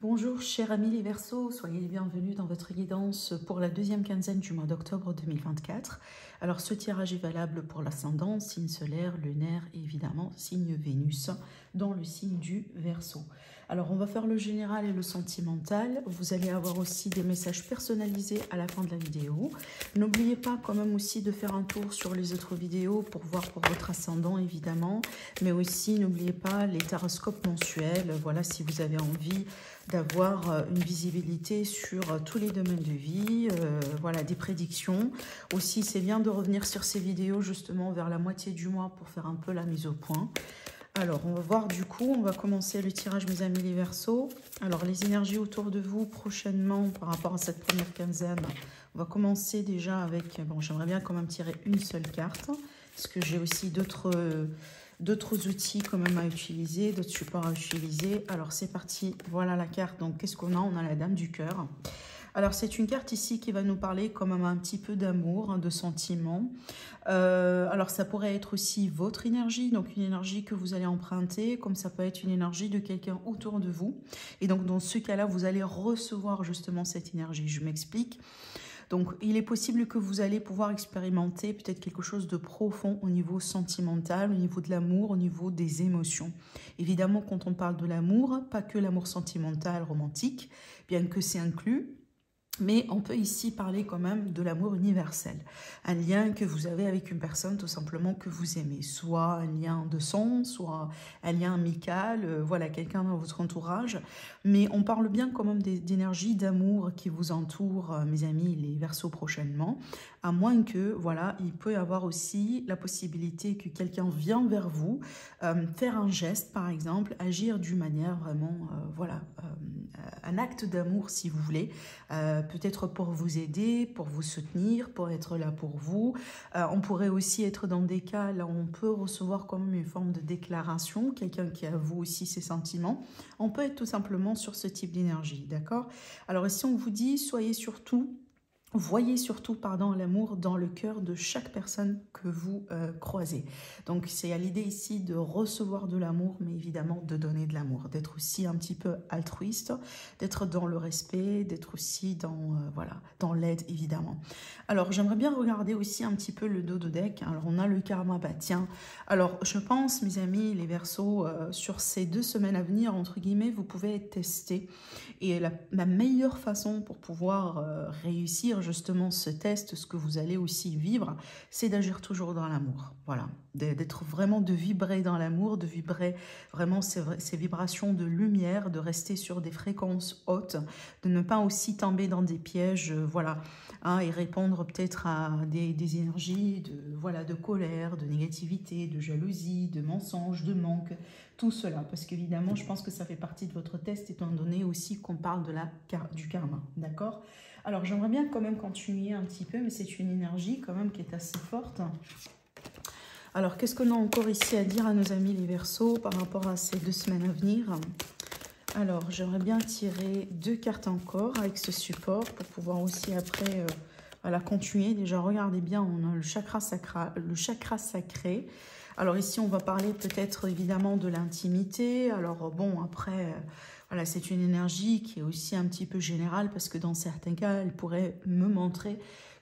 Bonjour chers amis les Verseaux, soyez les bienvenus dans votre guidance pour la deuxième quinzaine du mois d'octobre 2024. Alors ce tirage est valable pour l'ascendant, signe solaire, lunaire et évidemment signe Vénus dans le signe du Verseau. Alors on va faire le général et le sentimental, vous allez avoir aussi des messages personnalisés à la fin de la vidéo. N'oubliez pas quand même aussi de faire un tour sur les autres vidéos pour voir pour votre ascendant évidemment, mais aussi n'oubliez pas les taroscopes mensuels, voilà si vous avez envie d'avoir une visibilité sur tous les domaines de vie, voilà, des prédictions. Aussi, c'est bien de revenir sur ces vidéos justement vers la moitié du mois pour faire un peu la mise au point. Alors, on va voir du coup, on va commencer le tirage, mes amis les Verseaux. Alors, les énergies autour de vous prochainement par rapport à cette première quinzaine. On va commencer déjà avec, bon, j'aimerais bien quand même tirer une seule carte, parce que j'ai aussi d'autres outils quand même à utiliser, d'autres supports à utiliser. Alors c'est parti, voilà la carte. Donc qu'est-ce qu'on a? On a la Dame du cœur. Alors c'est une carte ici qui va nous parler quand même un petit peu d'amour, de sentiments. Alors ça pourrait être aussi votre énergie, donc une énergie que vous allez emprunter, comme ça peut être une énergie de quelqu'un autour de vous. Et donc dans ce cas-là, vous allez recevoir justement cette énergie. Je m'explique. Donc, il est possible que vous allez pouvoir expérimenter peut-être quelque chose de profond au niveau sentimental, au niveau de l'amour, au niveau des émotions. Évidemment, quand on parle de l'amour, pas que l'amour sentimental, romantique, bien que c'est inclus, mais on peut ici parler quand même de l'amour universel. Un lien que vous avez avec une personne tout simplement que vous aimez. Soit un lien de sang, soit un lien amical, voilà, quelqu'un dans votre entourage. Mais on parle bien quand même d'énergie, d'amour qui vous entoure, mes amis, les Verseaux prochainement. À moins que, voilà, il peut y avoir aussi la possibilité que quelqu'un vienne vers vous, faire un geste par exemple, agir d'une manière vraiment, voilà, un acte d'amour si vous voulez, peut-être pour vous aider, pour vous soutenir, pour être là pour vous. On pourrait aussi être dans des cas là où on peut recevoir quand même une forme de déclaration, quelqu'un qui avoue aussi ses sentiments. On peut être tout simplement sur ce type d'énergie, d'accord? Alors ici on vous dit, voyez surtout, pardon, l'amour dans le cœur de chaque personne que vous croisez. Donc c'est à l'idée ici de recevoir de l'amour, mais évidemment de donner de l'amour, d'être aussi un petit peu altruiste, d'être dans le respect, d'être aussi dans voilà, dans l'aide évidemment. Alors j'aimerais bien regarder aussi un petit peu le dos de deck. Alors on a le karma, bah tiens. Alors je pense, mes amis, les Verseaux, sur ces 2 semaines à venir, entre guillemets, vous pouvez être testés. Et la meilleure façon pour pouvoir réussir justement ce test, ce que vous allez aussi vivre, c'est d'agir toujours dans l'amour. Voilà, d'être vraiment, de vibrer dans l'amour, de vibrer vraiment ces vibrations de lumière, de rester sur des fréquences hautes, de ne pas aussi tomber dans des pièges, voilà, hein, et répondre peut-être à des énergies voilà, de colère, de négativité, de jalousie, de mensonges, de manque, tout cela, parce qu'évidemment, je pense que ça fait partie de votre test, étant donné aussi qu'on parle du karma, d'accord? Alors, j'aimerais bien quand même continuer un petit peu, mais c'est une énergie quand même qui est assez forte. Alors, qu'est-ce qu'on a encore ici à dire à nos amis les Verseaux par rapport à ces 2 semaines à venir? Alors, j'aimerais bien tirer 2 cartes encore avec ce support pour pouvoir aussi après voilà, continuer. Déjà, regardez bien, on a le chakra sacré. Alors ici, on va parler peut-être évidemment de l'intimité. Alors bon, après, voilà, c'est une énergie qui est aussi un petit peu générale parce que dans certains cas, elle pourrait me montrer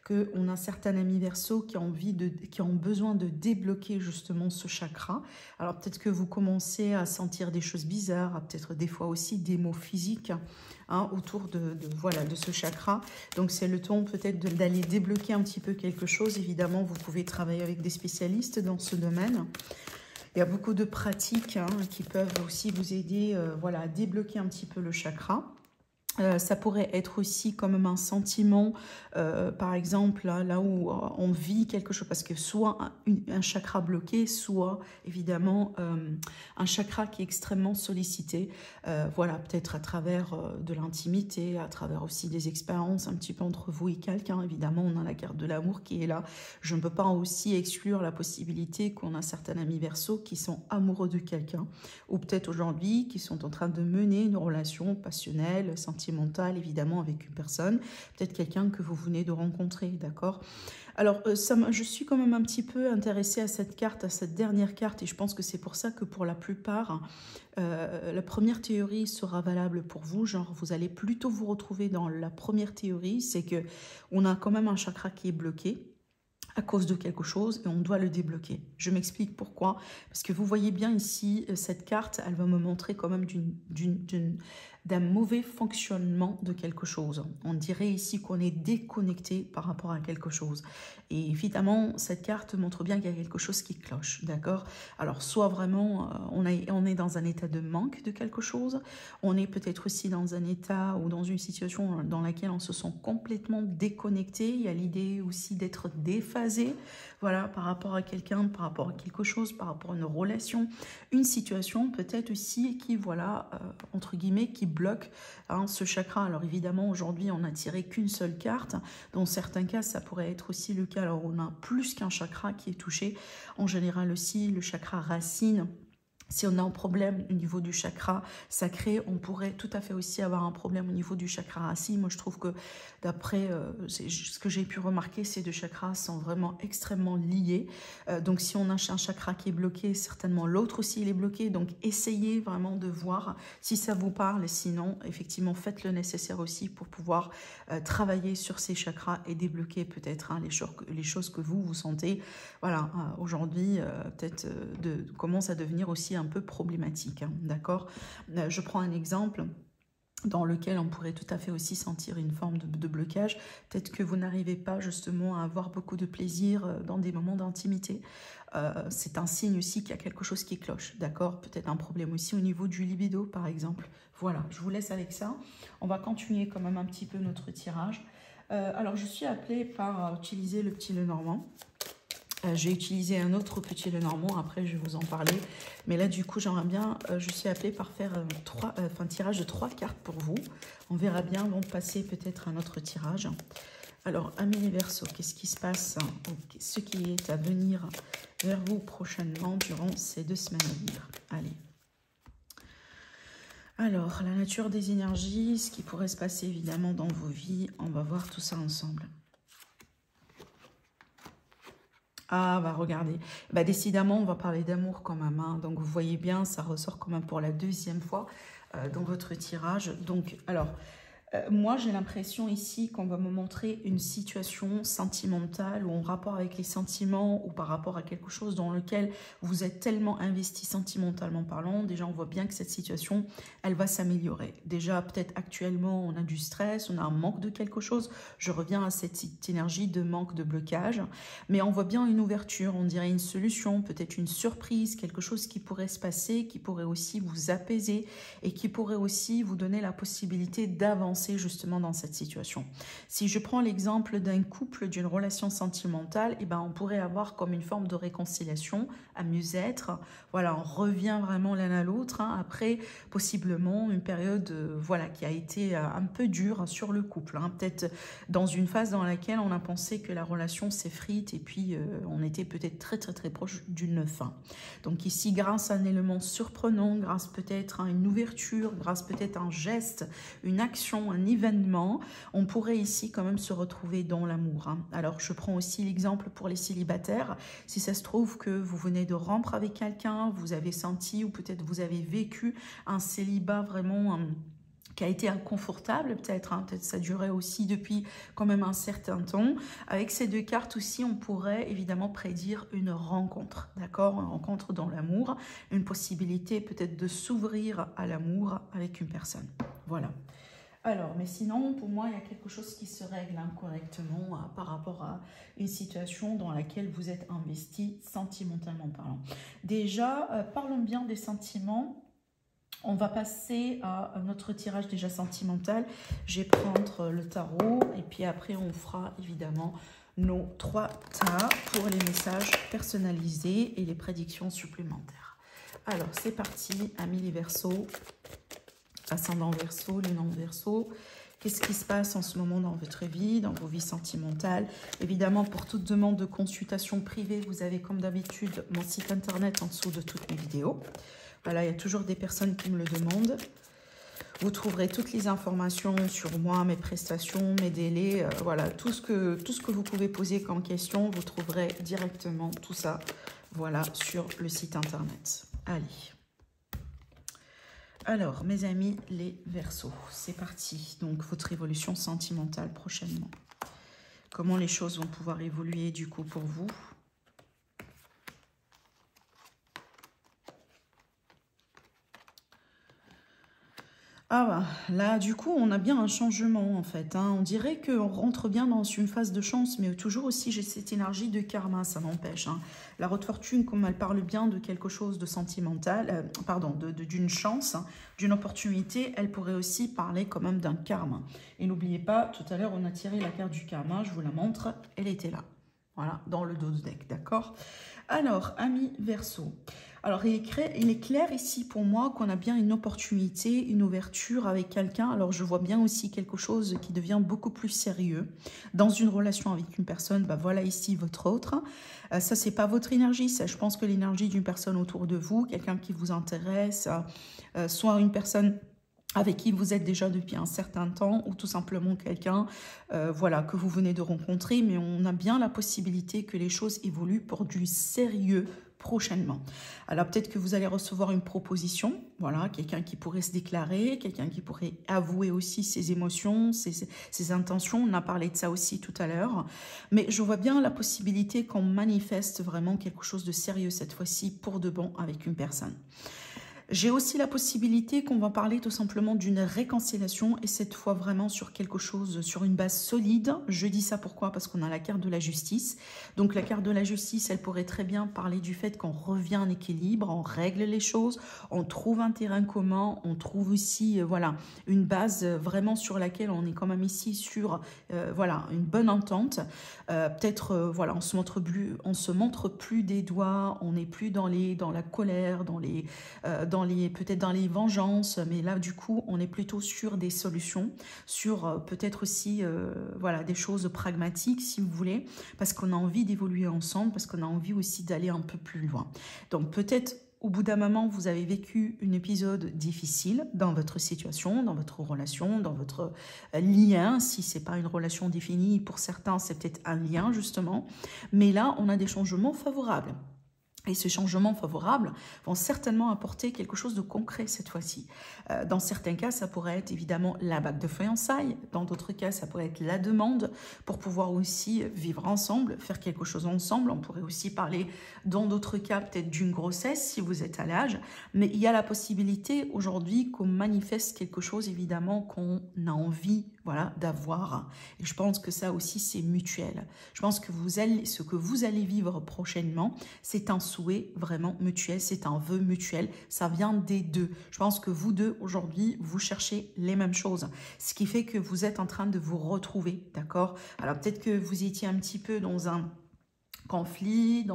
qu'on a certains amis Verseaux qui ont besoin de débloquer justement ce chakra. Alors peut-être que vous commencez à sentir des choses bizarres, peut-être des fois aussi des maux physiques hein, autour voilà, de ce chakra. Donc c'est le temps peut-être d'aller débloquer un petit peu quelque chose. Évidemment, vous pouvez travailler avec des spécialistes dans ce domaine. Il y a beaucoup de pratiques hein, qui peuvent aussi vous aider voilà, à débloquer un petit peu le chakra. Ça pourrait être aussi comme un sentiment, par exemple, là où on vit quelque chose, parce que soit un chakra bloqué, soit évidemment un chakra qui est extrêmement sollicité. Voilà, peut-être à travers de l'intimité, à travers aussi des expériences un petit peu entre vous et quelqu'un. Évidemment, on a la carte de l'amour qui est là. Je ne peux pas aussi exclure la possibilité qu'on a certains amis Verseaux qui sont amoureux de quelqu'un, ou peut-être aujourd'hui qui sont en train de mener une relation passionnelle, sentimentale, sentimental, évidemment, avec une personne, peut-être quelqu'un que vous venez de rencontrer, d'accord? Alors, je suis quand même un petit peu intéressée à cette carte, à cette dernière carte, et je pense que c'est pour ça que pour la plupart, la première théorie sera valable pour vous, genre vous allez plutôt vous retrouver dans la première théorie, c'est que on a quand même un chakra qui est bloqué à cause de quelque chose et on doit le débloquer. Je m'explique pourquoi. Parce que vous voyez bien ici, cette carte, elle va me montrer quand même d'un mauvais fonctionnement de quelque chose. On dirait ici qu'on est déconnecté par rapport à quelque chose. Et évidemment, cette carte montre bien qu'il y a quelque chose qui cloche, d'accord? Alors, soit vraiment, on est dans un état de manque de quelque chose, on est peut-être aussi dans un état ou dans une situation dans laquelle on se sent complètement déconnecté. Il y a l'idée aussi d'être déphasé, voilà, par rapport à quelqu'un, par rapport à quelque chose, par rapport à une relation, une situation peut-être aussi qui, voilà, entre guillemets, qui bloque ce chakra. Alors évidemment, aujourd'hui, on n'a tiré qu'une seule carte. Dans certains cas, ça pourrait être aussi le cas. Alors on a plus qu'un chakra qui est touché. En général aussi, le chakra racine. Si on a un problème au niveau du chakra sacré, on pourrait tout à fait aussi avoir un problème au niveau du chakra racine. Moi, je trouve que d'après ce que j'ai pu remarquer, ces deux chakras sont vraiment extrêmement liés. Donc, si on a un chakra qui est bloqué, certainement l'autre aussi il est bloqué. Donc, essayez vraiment de voir si ça vous parle. Sinon, effectivement, faites le nécessaire aussi pour pouvoir travailler sur ces chakras et débloquer peut-être les choses que vous sentez. Voilà, aujourd'hui, peut-être commence à devenir aussi un peu problématique, hein, d'accord? Je prends un exemple dans lequel on pourrait tout à fait aussi sentir une forme de blocage. Peut-être que vous n'arrivez pas justement à avoir beaucoup de plaisir dans des moments d'intimité. C'est un signe aussi qu'il y a quelque chose qui cloche, d'accord? Peut-être un problème aussi au niveau du libido, par exemple. Voilà, je vous laisse avec ça. On va continuer quand même un petit peu notre tirage. Alors, je suis appelée par utiliser le petit Lenormand. J'ai utilisé un autre petit Lenormand, après je vais vous en parler. Mais là, du coup, j'aimerais bien, je suis appelée par faire un tirage de 3 cartes pour vous. On verra bien avant de passer peut-être à un autre tirage. Alors, amis les Verseaux, qu'est-ce qui se passe? Ce qui est à venir vers vous prochainement durant ces 2 semaines à venir. Allez. Alors, la nature des énergies, ce qui pourrait se passer évidemment dans vos vies, on va voir tout ça ensemble. Ah, bah regardez, bah, décidément, on va parler d'amour quand même, hein. Donc, vous voyez bien, ça ressort quand même pour la 2e fois dans votre tirage. Donc, alors, moi, j'ai l'impression ici qu'on va me montrer une situation sentimentale ou en rapport avec les sentiments ou par rapport à quelque chose dans lequel vous êtes tellement investi sentimentalement parlant. Déjà, on voit bien que cette situation, elle va s'améliorer. Déjà, peut-être actuellement, on a du stress, on a un manque de quelque chose. Je reviens à cette énergie de manque, de blocage. Mais on voit bien une ouverture, on dirait une solution, peut-être une surprise, quelque chose qui pourrait se passer, qui pourrait aussi vous apaiser et qui pourrait aussi vous donner la possibilité d'avancer justement dans cette situation. Si je prends l'exemple d'un couple, d'une relation sentimentale, eh ben, on pourrait avoir comme une forme de réconciliation, à mieux-être. Voilà, on revient vraiment l'un à l'autre, hein, après possiblement une période voilà, qui a été un peu dure sur le couple. Hein, peut-être dans une phase dans laquelle on a pensé que la relation s'effrite et puis on était peut-être très proche d'une fin. Donc ici, grâce à un élément surprenant, grâce peut-être à une ouverture, grâce peut-être à un geste, une action, un événement, on pourrait ici quand même se retrouver dans l'amour. Hein. Alors, je prends aussi l'exemple pour les célibataires. Si ça se trouve que vous venez de rompre avec quelqu'un, vous avez senti ou peut-être vous avez vécu un célibat vraiment qui a été inconfortable, peut-être, hein, peut-être ça durait aussi depuis quand même un certain temps. Avec ces 2 cartes aussi, on pourrait évidemment prédire une rencontre, d'accord? Une rencontre dans l'amour, une possibilité peut-être de s'ouvrir à l'amour avec une personne. Voilà. Alors, mais sinon, pour moi, il y a quelque chose qui se règle incorrectement par rapport à une situation dans laquelle vous êtes investi sentimentalement parlant. Déjà, parlons bien des sentiments. On va passer à notre tirage déjà sentimental. Je vais prendre le tarot et puis après, on fera évidemment nos 3 tas pour les messages personnalisés et les prédictions supplémentaires. Alors, c'est parti, amis les Verseaux. Ascendant Verseau, lunan Verseau, qu'est-ce qui se passe en ce moment dans votre vie, dans vos vies sentimentales? Évidemment, pour toute demande de consultation privée, vous avez comme d'habitude mon site internet en dessous de toutes mes vidéos. Voilà, il y a toujours des personnes qui me le demandent. Vous trouverez toutes les informations sur moi, mes prestations, mes délais, voilà, tout ce que vous pouvez poser comme question, vous trouverez directement tout ça, voilà, sur le site internet. Allez. Alors, mes amis, les Verseaux, c'est parti. Donc, votre évolution sentimentale prochainement. Comment les choses vont pouvoir évoluer du coup pour vous? Ah bah, là, du coup, on a bien un changement, en fait. Hein. On dirait qu'on rentre bien dans une phase de chance, mais toujours aussi, j'ai cette énergie de karma, ça m'empêche. Hein. La haute fortune, comme elle parle bien de quelque chose de sentimental, pardon, d'une chance, hein, d'une opportunité, elle pourrait aussi parler quand même d'un karma. Et n'oubliez pas, tout à l'heure, on a tiré la carte du karma, je vous la montre, elle était là. Voilà, dans le dos du deck, d'accord? Alors, amis Verseau. Alors, il est clair ici pour moi qu'on a bien une opportunité, une ouverture avec quelqu'un. Alors, je vois bien aussi quelque chose qui devient beaucoup plus sérieux dans une relation avec une personne. Bah, voilà ici votre autre. Ça, c'est pas votre énergie. Ça, je pense que l'énergie d'une personne autour de vous, quelqu'un qui vous intéresse, soit une personne avec qui vous êtes déjà depuis un certain temps ou tout simplement quelqu'un voilà, que vous venez de rencontrer, mais on a bien la possibilité que les choses évoluent pour du sérieux prochainement. Alors peut-être que vous allez recevoir une proposition, voilà, quelqu'un qui pourrait se déclarer, quelqu'un qui pourrait avouer aussi ses émotions, ses intentions, on a parlé de ça aussi tout à l'heure, mais je vois bien la possibilité qu'on manifeste vraiment quelque chose de sérieux cette fois-ci pour de bon avec une personne. J'ai aussi la possibilité qu'on va parler tout simplement d'une réconciliation et cette fois vraiment sur quelque chose, sur une base solide. Je dis ça pourquoi? Parce qu'on a la carte de la justice. Donc la carte de la justice, elle pourrait très bien parler du fait qu'on revient en équilibre, on règle les choses, on trouve un terrain commun, on trouve aussi voilà, une base vraiment sur laquelle on est quand même ici sur voilà, une bonne entente. Peut-être voilà, on se montre plus des doigts, on n'est plus dans la colère, peut-être dans les vengeances, mais là du coup on est plutôt sur des solutions, sur peut-être aussi voilà, des choses pragmatiques si vous voulez, parce qu'on a envie d'évoluer ensemble, parce qu'on a envie aussi d'aller un peu plus loin. Donc peut-être au bout d'un moment, vous avez vécu un épisode difficile dans votre situation, dans votre relation, dans votre lien. Si ce n'est pas une relation définie, pour certains, c'est peut-être un lien justement. Mais là, on a des changements favorables. Et ces changements favorables vont certainement apporter quelque chose de concret cette fois-ci. Dans certains cas, ça pourrait être évidemment la bague de fiançailles. Dans d'autres cas, ça pourrait être la demande pour pouvoir aussi vivre ensemble, faire quelque chose ensemble. On pourrait aussi parler, dans d'autres cas, peut-être d'une grossesse si vous êtes à l'âge. Mais il y a la possibilité aujourd'hui qu'on manifeste quelque chose, évidemment, qu'on a envie voilà, d'avoir. Et je pense que ça aussi, c'est mutuel. Je pense que ce que vous allez vivre prochainement, c'est un souhait vraiment mutuel, c'est un vœu mutuel. Ça vient des deux. Je pense que vous deux, aujourd'hui, vous cherchez les mêmes choses. Ce qui fait que vous êtes en train de vous retrouver, d'accord? Alors, peut-être que vous étiez un petit peu dans un conflit,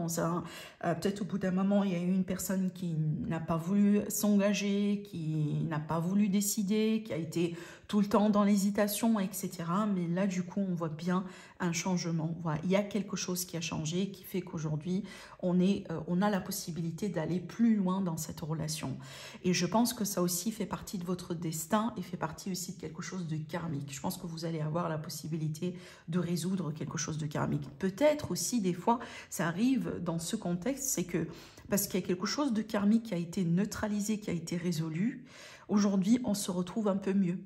peut-être au bout d'un moment, il y a eu une personne qui n'a pas voulu s'engager, qui n'a pas voulu décider, qui a été tout le temps dans l'hésitation, etc. Mais là, du coup, on voit bien un changement. Voilà. Il y a quelque chose qui a changé, qui fait qu'aujourd'hui, on a la possibilité d'aller plus loin dans cette relation. Et je pense que ça aussi fait partie de votre destin et fait partie aussi de quelque chose de karmique. Je pense que vous allez avoir la possibilité de résoudre quelque chose de karmique. Peut-être aussi, des fois, ça arrive dans ce contexte, c'est que parce qu'il y a quelque chose de karmique qui a été neutralisé, qui a été résolu, aujourd'hui, on se retrouve un peu mieux.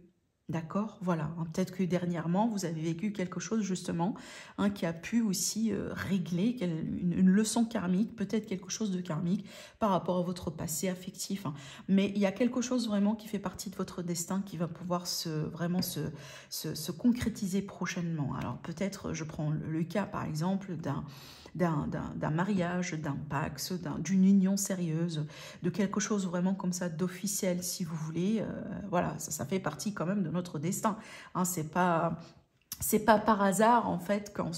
D'accord, voilà. Peut-être que dernièrement, vous avez vécu quelque chose justement qui a pu aussi régler une leçon karmique, peut-être quelque chose de karmique par rapport à votre passé affectif. Mais il y a quelque chose vraiment qui fait partie de votre destin qui va pouvoir vraiment se concrétiser prochainement. Alors peut-être, je prends le cas par exemple d'un mariage, d'un pax, d'une union sérieuse, de quelque chose vraiment comme ça d'officiel si vous voulez. Voilà, ça fait partie quand même de notre destin. Hein, c'est pas c'est pas par hasard en fait qu'on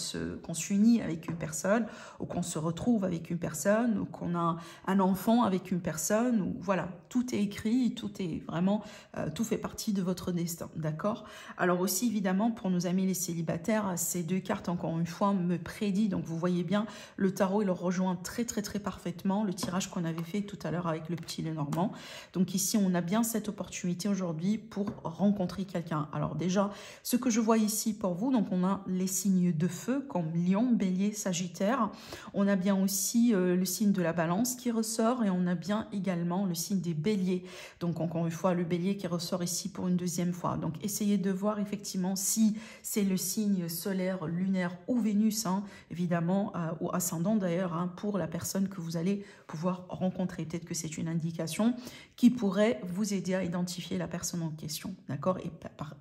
s'unit avec une personne ou qu'on se retrouve avec une personne ou qu'on a un enfant avec une personne ou voilà, tout est écrit, tout est vraiment, tout fait partie de votre destin, d'accord? Alors aussi évidemment pour nos amis les célibataires, ces deux cartes encore une fois me prédit, donc vous voyez bien le tarot il rejoint très parfaitement le tirage qu'on avait fait tout à l'heure avec le petit Lenormand. Donc ici on a bien cette opportunité aujourd'hui pour rencontrer quelqu'un. Alors déjà ce que je vois ici pour vous, donc on a les signes de feu comme Lion, Bélier, Sagittaire. On a bien aussi le signe de la Balance qui ressort et on a bien également le signe des Béliers. Donc encore une fois, le Bélier qui ressort ici pour une deuxième fois. Donc essayez de voir effectivement si c'est le signe solaire, lunaire ou Vénus, hein, évidemment, ou ascendant d'ailleurs, hein, pour la personne que vous allez pouvoir rencontrer. Peut-être que c'est une indication qui pourrait vous aider à identifier la personne en question. D'accord? Et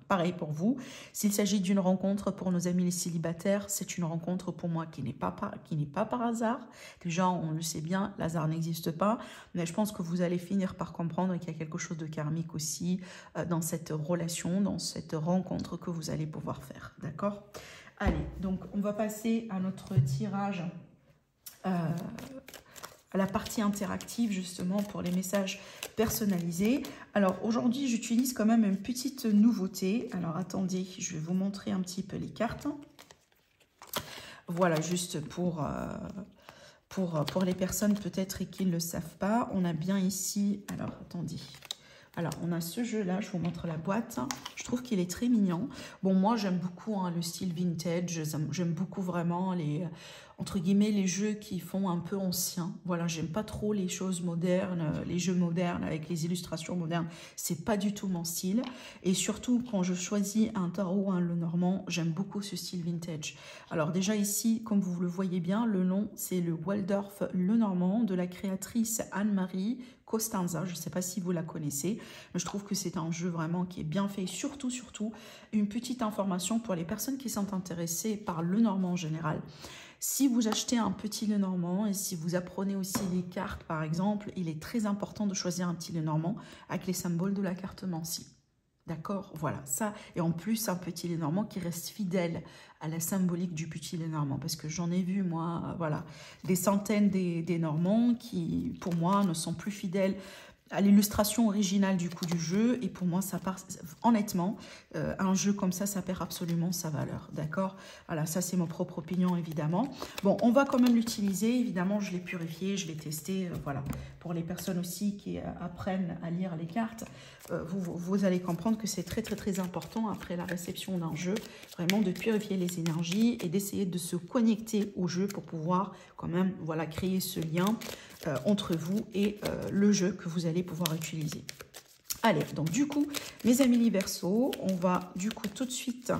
pareil pour vous. S'il s'agit d'une rencontre pour nos amis les célibataires, c'est une rencontre pour moi qui n'est pas par hasard. Déjà, on le sait bien, l'hasard n'existe pas, mais je pense que vous allez finir par comprendre qu'il y a quelque chose de karmique aussi dans cette relation, dans cette rencontre que vous allez pouvoir faire. D'accord? Allez, donc on va passer à notre tirage à la partie interactive justement pour les messages personnalisés. Alors aujourd'hui j'utilise quand même une petite nouveauté. Alors attendez, je vais vous montrer un petit peu les cartes. Voilà, juste pour les personnes peut-être qui ne le savent pas. On a bien ici, alors attendez. Alors, on a ce jeu-là, je vous montre la boîte. Je trouve qu'il est très mignon. Bon, moi, j'aime beaucoup hein, le style vintage. J'aime beaucoup vraiment les, entre guillemets, les jeux qui font un peu anciens. Voilà, j'aime pas trop les choses modernes, les jeux modernes avec les illustrations modernes. C'est pas du tout mon style. Et surtout, quand je choisis un tarot ou un Lenormand, j'aime beaucoup ce style vintage. Alors déjà ici, comme vous le voyez bien, le nom, c'est le Waldorf Lenormand de la créatrice Anne-Marie Costanza, je ne sais pas si vous la connaissez, mais je trouve que c'est un jeu vraiment qui est bien fait. Surtout, une petite information pour les personnes qui sont intéressées par le Lenormand en général. Si vous achetez un petit Lenormand et si vous apprenez aussi les cartes, par exemple, il est très important de choisir un petit Lenormand avec les symboles de la carte Mancy. D'accord? Voilà, ça. Et en plus, un petit Lenormand qui reste fidèle à la symbolique du petit Lenormand. Parce que j'en ai vu, moi, voilà, des centaines des Normands qui, pour moi, ne sont plus fidèles à l'illustration originale du coup du jeu. Et pour moi, ça part, honnêtement, un jeu comme ça perd absolument sa valeur. D'accord? Voilà, ça c'est mon propre opinion, évidemment. Bon, on va quand même l'utiliser. Évidemment, je l'ai purifié, je l'ai testé. Voilà, pour les personnes aussi qui apprennent à lire les cartes, vous allez comprendre que c'est très important après la réception d'un jeu, vraiment de purifier les énergies et d'essayer de se connecter au jeu pour pouvoir quand même, voilà, créer ce lien entre vous et le jeu que vous allez pouvoir utiliser. Allez, donc du coup, mes amis les Verseaux, on va du coup tout de suite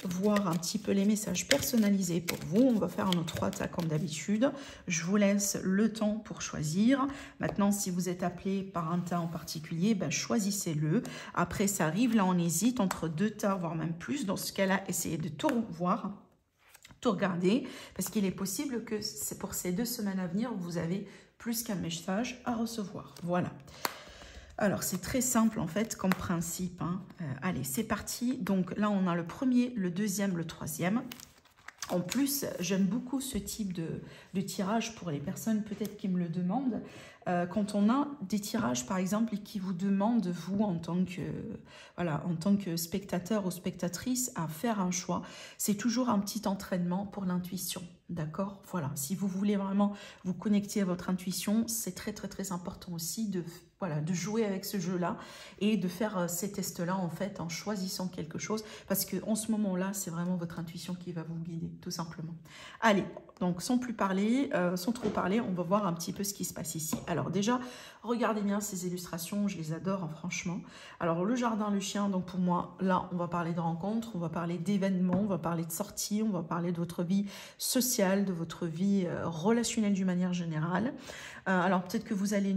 voir un petit peu les messages personnalisés pour vous. On va faire nos 3 tas comme d'habitude. Je vous laisse le temps pour choisir. Maintenant, si vous êtes appelé par un tas en particulier, ben, choisissez-le. Après, ça arrive, là on hésite entre 2 tas, voire même plus. Dans ce cas-là, essayez de tout voir, tout regarder, parce qu'il est possible que c'est pour ces 2 semaines à venir, vous avez plus qu'un message à recevoir. Voilà. Alors, c'est très simple, en fait, comme principe. Hein. Allez, c'est parti. Donc, là, on a le premier, le deuxième, le troisième. En plus, j'aime beaucoup ce type de tirage pour les personnes peut-être qui me le demandent. Quand on a des tirages, par exemple, et qui vous demandent, vous, en tant que spectateur ou spectatrice, à faire un choix, c'est toujours un petit entraînement pour l'intuition. D'accord? Voilà. Si vous voulez vraiment vous connecter à votre intuition, c'est très important aussi de jouer avec ce jeu-là et de faire ces tests-là, en fait, en choisissant quelque chose. Parce qu'en ce moment-là, c'est vraiment votre intuition qui va vous guider, tout simplement. Allez, donc sans trop parler, on va voir un petit peu ce qui se passe ici. Alors déjà, regardez bien ces illustrations, je les adore, hein, franchement. Alors le jardin, le chien, donc pour moi, là, on va parler de rencontres, on va parler d'événements, on va parler de sorties, on va parler de votre vie sociale, de votre vie relationnelle d'une manière générale. Alors peut-être que vous allez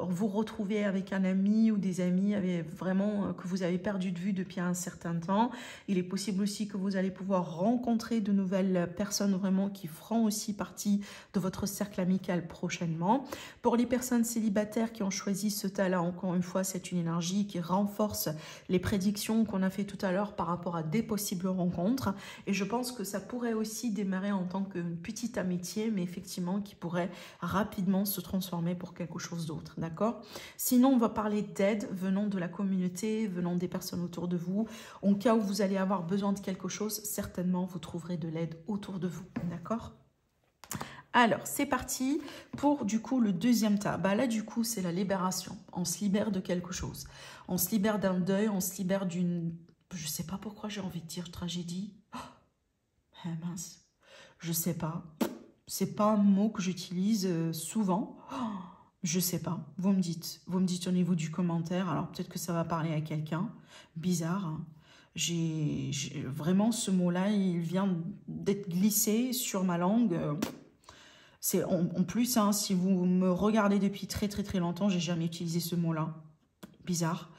vous retrouver avec un ami ou des amis que vous avez perdu de vue depuis un certain temps. Il est possible aussi que vous allez pouvoir rencontrer de nouvelles personnes vraiment qui feront aussi partie de votre cercle amical prochainement. Pour les personnes personnes célibataires qui ont choisi ce tas-là, encore une fois, c'est une énergie qui renforce les prédictions qu'on a fait tout à l'heure par rapport à des possibles rencontres. Et je pense que ça pourrait aussi démarrer en tant qu'une petite amitié, mais effectivement qui pourrait rapidement se transformer pour quelque chose d'autre, d'accord? Sinon, on va parler d'aide venant de la communauté, venant des personnes autour de vous. En cas où vous allez avoir besoin de quelque chose, certainement vous trouverez de l'aide autour de vous, d'accord? Alors, c'est parti pour, du coup, le deuxième tas. Bah là, du coup, c'est la libération. On se libère de quelque chose. On se libère d'un deuil, on se libère d'une... Je sais pas pourquoi j'ai envie de dire tragédie. Oh, mince. Je sais pas. C'est pas un mot que j'utilise souvent. Oh, je sais pas. Vous me dites au niveau du commentaire. Alors, peut-être que ça va parler à quelqu'un. Bizarre, hein. Vraiment, ce mot-là, il vient d'être glissé sur ma langue. En plus, hein, si vous me regardez depuis très longtemps, j'ai jamais utilisé ce mot-là. Bizarre.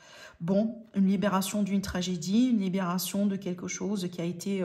Bon, une libération d'une tragédie, une libération de quelque chose qui a été,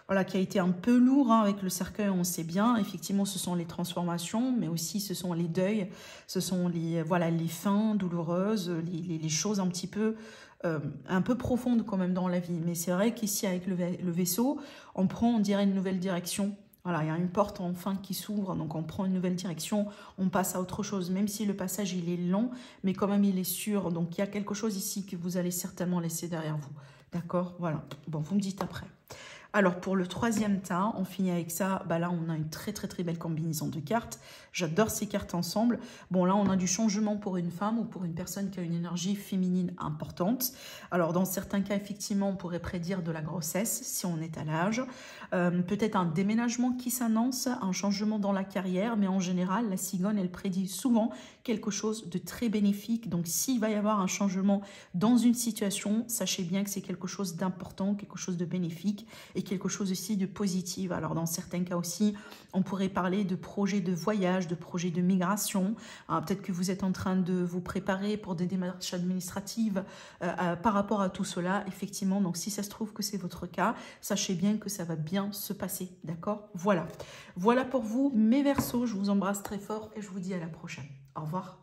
voilà, qui a été un peu lourd, hein, avec le cercueil, on sait bien. Effectivement, ce sont les transformations, mais aussi ce sont les deuils, ce sont les, voilà, les fins douloureuses, les choses un peu profondes quand même dans la vie. Mais c'est vrai qu'ici, avec le vaisseau, on prend, on dirait, une nouvelle direction. Voilà, il y a une porte enfin qui s'ouvre, donc on prend une nouvelle direction, on passe à autre chose, même si le passage il est long, mais quand même il est sûr. Donc il y a quelque chose ici que vous allez certainement laisser derrière vous. D'accord? Voilà. Bon, vous me dites après. Alors, pour le troisième tas, on finit avec ça. Bah là, on a une très belle combinaison de cartes. J'adore ces cartes ensemble. Bon, là, on a du changement pour une femme ou pour une personne qui a une énergie féminine importante. Alors, dans certains cas, effectivement, on pourrait prédire de la grossesse si on est à l'âge. Peut-être un déménagement qui s'annonce, un changement dans la carrière. Mais en général, la cigogne, elle prédit souvent quelque chose de très bénéfique. Donc, s'il va y avoir un changement dans une situation, sachez bien que c'est quelque chose d'important, quelque chose de bénéfique et quelque chose aussi de positif. Alors, dans certains cas aussi, on pourrait parler de projets de voyage, de projets de migration. Peut-être que vous êtes en train de vous préparer pour des démarches administratives par rapport à tout cela. Effectivement, donc si ça se trouve que c'est votre cas, sachez bien que ça va bien se passer. D'accord? Voilà. Voilà pour vous, mes Verseaux. Je vous embrasse très fort et je vous dis à la prochaine. Au revoir.